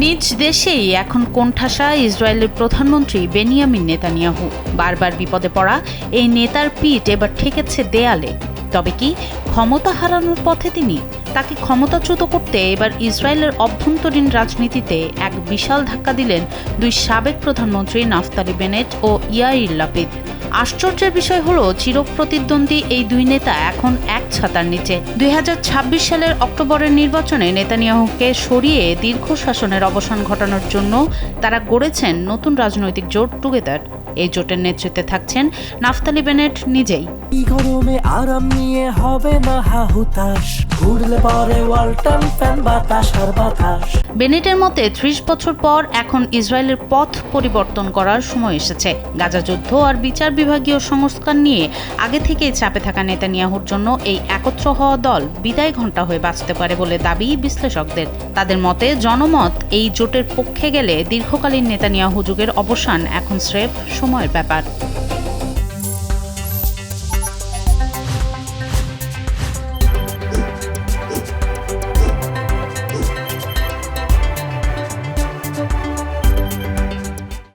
নিজ দেশেই এখন কোণঠাসা ইসরায়েলের প্রধানমন্ত্রী বেনিয়ামিন নেতানিয়াহু। বারবার বিপদে পড়া এই নেতার পিঠ এবার ঠেকেছে দেয়ালে। তবে কি ক্ষমতা হারানোর পথে তিনি? তাকে ক্ষমতাচ্যুত করতে এবার ইসরায়েলের অভ্যন্তরীণ রাজনীতিতে এক বিশাল ধাক্কা দিলেন দুই সাবেক প্রধানমন্ত্রী নাফতালি বেনেট ও ইয়াইর লাপিদ। আশ্চর্যের বিষয় হলো, চিরপ্রতিদ্বন্দ্বী এই দুই নেতা এখন এক ছাতার নিচে। 2026 সালের অক্টোবরের নির্বাচনে নেতানিয়াহুকে সরিয়ে দীর্ঘ শাসনের অবসান ঘটানোর জন্য তারা গড়েছেন নতুন রাজনৈতিক জোট টুগেদার। এই জোটের নেতৃত্বে থাকছেন নাফতালি বেনেট নিজেই। গরমে আরাম নিয়ে হবে না হাহুতাশ, ঘুরলে পরে ওয়ালটন ফ্যান বাতাস আর বাতাস। বেনেটের মতে 30 বছর পর এখন ইসরায়েলের পথ পরিবর্তন করার সময় এসেছে। গাজা যুদ্ধ আর বিচার বিভাগীয় সংস্কার নিয়ে আগে থেকেই চাপে থাকা নেতানিয়াহুর জন্য এই একত্র হওয়া দল বিদায় ঘণ্টা হয়ে বাঁচতে পারে বলে দাবি বিশ্লেষকদের। তাদের মতে জনমত এই জোটের পক্ষে গেলে দীর্ঘকালীন নেতানিয়াহু যুগের অবসান এখন স্রেফ সময়ের ব্যাপার।